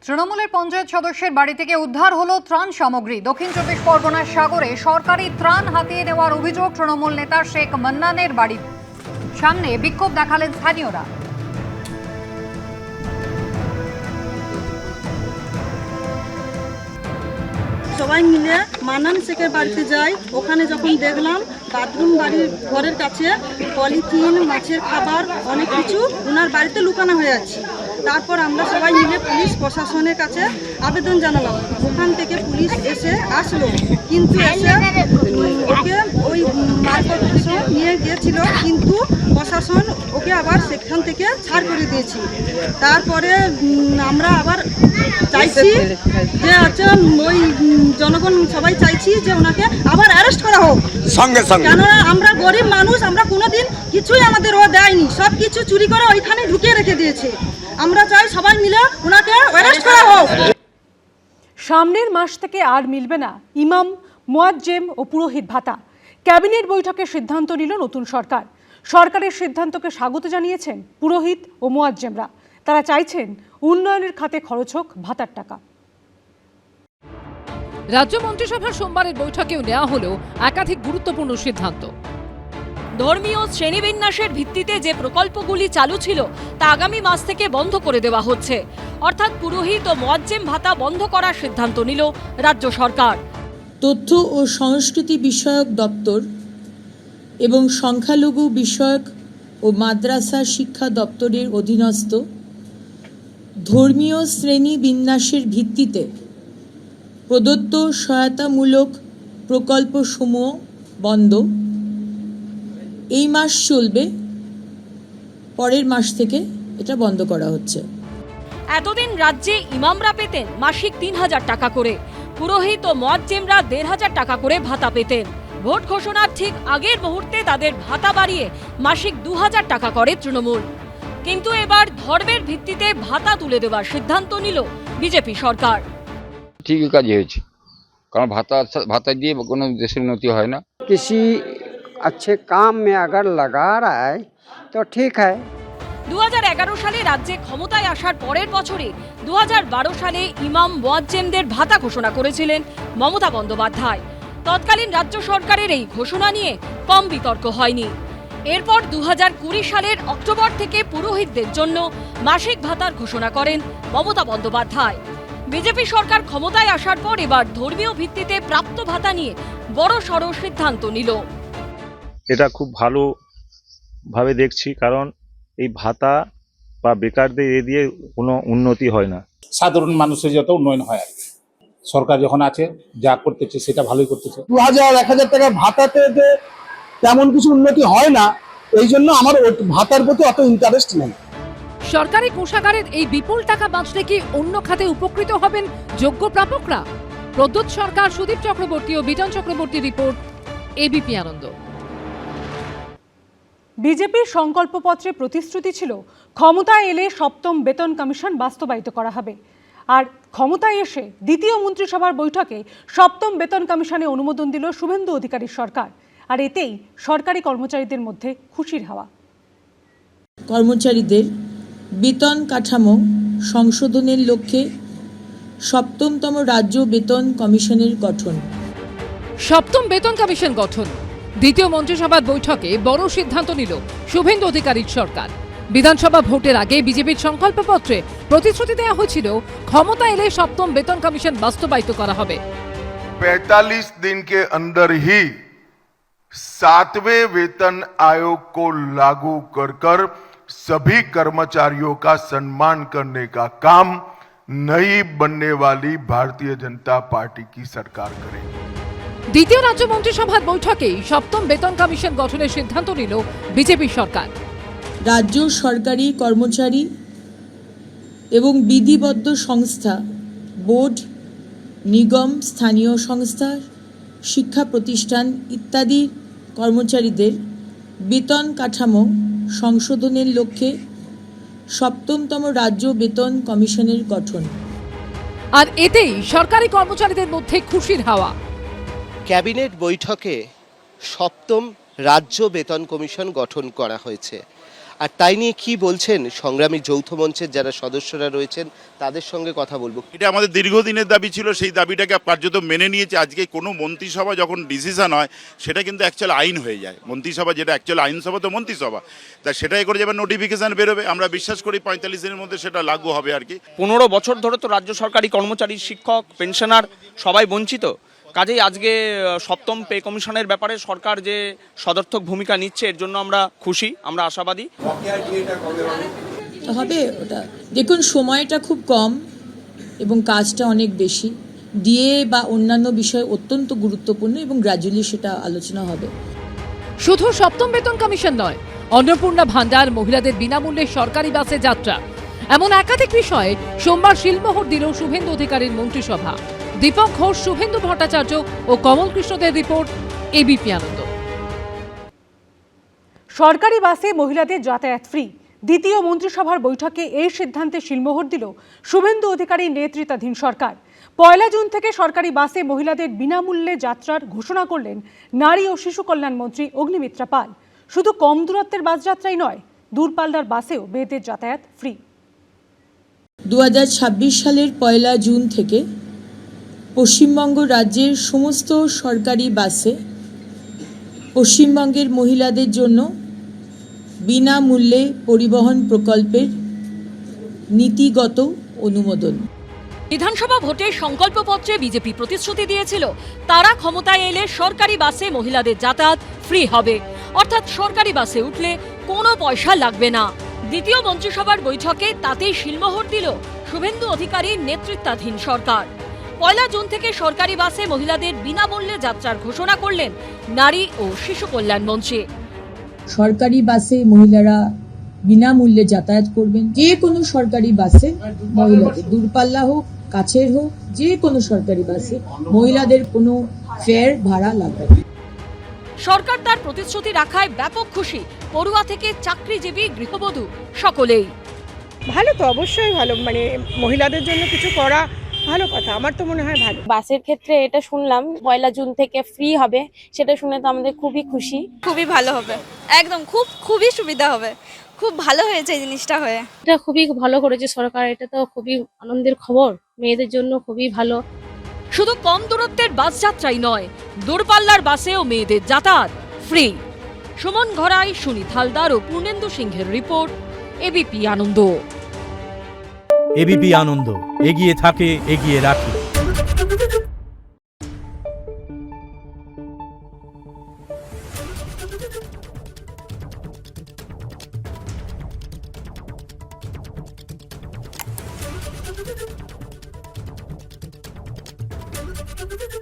তৃণমূলের পঞ্চায়েত সদস্যের বাড়ি থেকে উদ্ধার হলো ত্রাণ সামগ্রী। দক্ষিণ চব্বিশ পরগনার সাগরে সরকারি ত্রাণ হাতিয়ে নেওয়ার অভিযোগ তৃণমূল নেতা শেখ মান্নানের বাড়ির সামনে বিক্ষোভ দেখালেন স্থানীয়রা। সবাই মিলে মান্নান শেখের বাড়িতে যাই। ওখানে যখন দেখলাম বাথরুম বাড়ির ঘরের কাছে পলিথিন, মাছের খাবার অনেক কিছু ওনার বাড়িতে লুকানো হয়ে আছে। তারপর আমরা সবাই মিলে পুলিশ প্রশাসনের কাছে আবেদন জানালাম। ওখান থেকে পুলিশ আসলো, কিন্তু এসে ওকে ওই মারপত্র নিয়ে গিয়েছিল, কিন্তু প্রশাসন ওকে আবার সেখান থেকে ছাড় করে দিয়েছি। তারপরে আমরা আবার চাইছি যে ওই জনগণ সবাই চাইছি যে ওনাকে আবার অ্যারেস্ট করা হোক সঙ্গে সঙ্গে, কেননা আমরা গরিব মানুষ, আমরা কোনোদিন কিছুই আমাদের ও দেয়নি, সব কিছু চুরি করে ওইখানে ঢুকিয়ে রেখে দিয়েছে। আমরা চাই সবাই মিলে ওনাকে অ্যারেস্ট করা হোক। সামনের মাস থেকে আর মিলবে না ইমাম, মুয়াজ্জেম ও পুরোহিত ভাতা। ক্যাবিনেট বৈঠকে সিদ্ধান্ত নিল নতুন সরকার। সরকারের সিদ্ধান্তকে স্বাগত জানিয়েছেন পুরোহিত ও মুয়াজ্জেমরা। তারা চাইছেন উন্নয়নের খাতে খরচ হোক ভাতার টাকা। রাজ্য মন্ত্রিসভার সোমবারের বৈঠকেও নেওয়া হলো একাধিক গুরুত্বপূর্ণ সিদ্ধান্ত। ধর্মীয় শ্রেণীবিন্যাসের ভিত্তিতে যে প্রকল্পগুলি চালু ছিল তা আগামী মাস থেকে বন্ধ করে দেওয়া হচ্ছে, অর্থাৎ পুরোহিত ও মুয়াজ্জেম ভাতা বন্ধ করার সিদ্ধান্ত নিল রাজ্য সরকার। তথ্য ও সংস্কৃতি বিষয়ক দপ্তর এবং সংখ্যালঘু বিষয়ক ও মাদ্রাসা শিক্ষা দপ্তরের অধীনস্থ ধর্মীয় শ্রেণী বিন্যাসের ভিত্তিতে প্রদত্ত সহায়তামূলক প্রকল্পসমূহ বন্ধ। এই মাস চলবে, পরের মাস থেকে এটা বন্ধ করা হচ্ছে। এতদিন রাজ্যে ইমামরা পেতেন মাসিক ৩,০০০ টাকা করে, পুরোহিত ও মুয়াজ্জেমরা ১,৫০০ টাকা করে ভাতা পেতেন। ভোট ঘোষণার ঠিক আগের মুহূর্তে তাদের ভাতা বাড়িয়ে মাসিক ২,০০০ টাকা করে তৃণমূল। কিন্তু এবার ধর্মের ভিত্তিতে ভাতা তুলে দেওয়ার সিদ্ধান্ত নিল বিজেপি সরকার। ঠিকই কাজ হয়েছে, কারণ ভাতা দিয়ে কোনো দেশের উন্নতি হয় না। किसी अच्छे काम में अगर लगा रहा है तो ठीक है। ২০১১ সালে রাজ্যে ক্ষমতায় আসার পরের বছরে ২০১২ সালে ইমাম, মুয়াজ্জেমদের ভাতা ঘোষণা করেছিলেন মমতা বন্দ্যোপাধ্যায়। তৎকালীন রাজ্য সরকারের এই ঘোষণা নিয়ে কম বিতর্ক হয়নি। এরপর ২০২০ সালের অক্টোবর থেকে পুরোহিতদের জন্য মাসিক ভাতার ঘোষণা করেন মমতা বন্দ্যোপাধ্যায়। বিজেপি সরকার ক্ষমতায় আসার পর এবার ধর্মীয় ভিত্তিতে প্রাপ্ত ভাতা নিয়ে বড়সড় সিদ্ধান্ত নিল। এটা খুব ভালোভাবে দেখছি, কারণ এই ভাতা বা বেকারদের এ দিয়ে কোনো উন্নতি হয় না। সাধারণ মানুষের যত উন্নয়ন হয় আর কি। সরকার যখন আছে যা করতেছে সেটা ভালোই করতেছে। ২,০০০-১,০০০ টাকা ভাতাতে যে তেমন কিছু উন্নতি হয় না, এই জন্য আমার ভাতার প্রতি অত ইন্টারেস্ট নেই। সরকারি কোষাগারের এই বিপুল টাকা বাঁচলে কি অন্য খাতে উপকৃত হবেন যোগ্য প্রাপকরা? প্রদ্যোৎ সরকার, সুদীপ চক্রবর্তী ও বিজন চক্রবর্তী রিপোর্ট, এবিপি আনন্দ। বিজেপির সংকল্পপত্রে প্রতিশ্রুতি ছিল ক্ষমতায় এলে সপ্তম বেতন কমিশন বাস্তবায়িত করা হবে। আর ক্ষমতায় এসে দ্বিতীয় মন্ত্রিসভার বৈঠকে সপ্তম বেতন কমিশনে অনুমোদন দিল শুভেন্দু অধিকারীর সরকার। আর এতেই সরকারি কর্মচারীদের মধ্যে খুশির হাওয়া। কর্মচারীদের বেতন কাঠামো সংশোধনের লক্ষ্যে সপ্তমতম রাজ্য বেতন কমিশনের গঠন। সপ্তম বেতন কমিশন গঠন। দ্বিতীয় মন্ত্রিসভার বৈঠকে বড় সিদ্ধান্ত নিল শুভেন্দু অধিকারীর সরকার। বিধানসভা ভোটের আগে বিজেপির সংকল্পপত্রে প্রতিশ্রুতি দেওয়া হয়েছিল ক্ষমতা এলে সপ্তম বেতন কমিশন বাস্তবায়িত করা হবে। 45 दिन के अंदर ही 7वें वेतन आयोग को लागू कर सभी कर्मचारियों का सम्मान करने का काम नई बनने वाली भारतीय जनता पार्टी की सरकार करेगी। দ্বিতীয় রাজ্য মন্ত্রিসভার বৈঠকেই সপ্তম বেতন কমিশন গঠনের সিদ্ধান্ত নিল বিজেপি সরকার। রাজ্য সরকারি কর্মচারী এবং বিধিবদ্ধ সংস্থা, বোর্ড, নিগম, স্থানীয় সংস্থা, শিক্ষা প্রতিষ্ঠান ইত্যাদি কর্মচারীদের বেতন কাঠামো সংশোধনের লক্ষ্যে সপ্তমতম রাজ্য বেতন কমিশনের গঠন। আর এতেই সরকারি কর্মচারীদের মধ্যে খুশির হাওয়া। ক্যাবিনেট বৈঠকে সপ্তম রাজ্য বেতন কমিশন গঠন করা হয়েছে। আর তাই নিয়ে কি বলছেন সংগ্রামী যৌথ মঞ্চের যারা সদস্যরা রয়েছেন, তাদের সঙ্গে কথা বলবো। এটা আমাদের দীর্ঘদিনের দাবি ছিল, সেই দাবিটাকে কার্যত মেনে নিয়েছে। আজকে কোনো মন্ত্রিসভা যখন ডিসিশন হয় সেটা কিন্তু অ্যাকচুয়াল আইন হয়ে যায়। মন্ত্রিসভা যেটা অ্যাকচুয়াল আইনসভা তো মন্ত্রিসভা, তা সেটাই করে যাবে, নোটিফিকেশন বেরোবে। আমরা বিশ্বাস করি 45 দিনের মধ্যে সেটা লাগু হবে আর কি। 15 বছর ধরে তো রাজ্য সরকারি কর্মচারী, শিক্ষক, পেনশনার সবাই বঞ্চিত। কাজেই আজকে সপ্তম পে কমিশনের ব্যাপারে সরকার যে সদর্থক ভূমিকা নিচ্ছে, এর জন্য আমরা খুশি, আমরা আশাবাদী। হবে ওটা, দেখুন সময়টা খুব কম এবং কাজটা অনেক বেশি। ডিএ বা অন্যান্য বিষয় অত্যন্ত গুরুত্বপূর্ণ এবং গ্র্যাজুয়ালি সেটা আলোচনা হবে। শুধু সপ্তম বেতন কমিশন নয়, অন্নপূর্ণা ভান্ডার, মহিলাদের বিনামূল্যে সরকারি বাসে যাত্রা, এমন একাধিক বিষয়ে সোমবার শিলমোহর দিল শুভেন্দু অধিকারীর মন্ত্রিসভা। দীপক ঘোষ, শুভেন্দু ভট্টাচার্য ও কমল কৃষ্ণদের রিপোর্ট, এবিপি আনন্দ। সরকারি বাসে মহিলাদের যাতায়াত ফ্রি। দ্বিতীয় মন্ত্রিসভার বৈঠকে এই সিদ্ধান্তে শিলমোহর দিল শুভেন্দু অধিকারীর নেতৃত্বাধীন সরকার। 1 জুন থেকে সরকারি বাসে মহিলাদের বিনামূল্যে যাত্রার ঘোষণা করলেন নারী ও শিশু কল্যাণ মন্ত্রী অগ্নিমিত্রা পাল। শুধু কম দূরত্বের বাস যাত্রাই নয়, দূরপাল্লার বাসেও মেয়েদের যাতায়াত ফ্রি। 2026 সালের 1 জুন থেকে পশ্চিমবঙ্গ রাজ্যের সমস্ত সরকারি বাসে পশ্চিমবঙ্গের মহিলাদের জন্য বিনামূল্যে পরিবহন প্রকল্পের নীতিগত অনুমোদন। বিধানসভা ভোটের সংকল্পপত্রে বিজেপি প্রতিশ্রুতি দিয়েছিল তারা ক্ষমতায় এলে সরকারি বাসে মহিলাদের যাতায়াত ফ্রি হবে, অর্থাৎ সরকারি বাসে উঠলে কোনো পয়সা লাগবে না। দ্বিতীয় মন্ত্রিসভার বৈঠকে তাতেই শিলমোহর দিল শুভেন্দু অধিকারীর নেতৃত্বাধীন সরকার। 1 জুন থেকে সরকারি বাসে মহিলাদের বিনামূল্যে যাত্রার ঘোষণা করলেন নারী ও শিশু কল্যাণ মন্ত্রী। সরকারি বাসে মহিলারা বিনামূল্যে যাতায়াত করবেন। যে কোনো সরকারি বাসে মহিলাদের, দূরপাল্লা হোক কাছের হোক, যে কোনো সরকারি বাসে মহিলাদের কোনো ফেয়ার ভাড়া লাগবে না। সরকার তার প্রতিশ্রুতি রাখায় ব্যাপক খুশি পড়ুয়া থেকে চাকরিজীবী, গৃহবধূ সকলেই। ভালো তো, অবশ্যই ভালো, মানে মহিলাদের জন্য কিছু করা ভালো কথা, আমার তো মনে হয় ভালো। বাসের ক্ষেত্রে এটা শুনলাম 1 জুন থেকে ফ্রি হবে, সেটা শুনে তো আমাদের খুবই খুশি। খুবই ভালো হবে, একদম খুবই সুবিধা হবে, খুব ভালো হয়েছে এই জিনিসটা হয়ে। এটা খুবই ভালো করেছে সরকার, এটা তো খুবই আনন্দের খবর, মেয়েদের জন্য খুবই ভালো। শুধু কম দূরত্বের বাস যাত্রাই নয়, দূরপাল্লার বাসেও মেয়েদের যাতায়াত ফ্রি। সুমন ঘরাই, সুনীত হালদার ও পূর্ণেন্দু সিংহের রিপোর্ট, এবিপি আনন্দ। এবিপি আনন্দ, এগিয়ে থাকে, এগিয়ে রাখে। Thank you.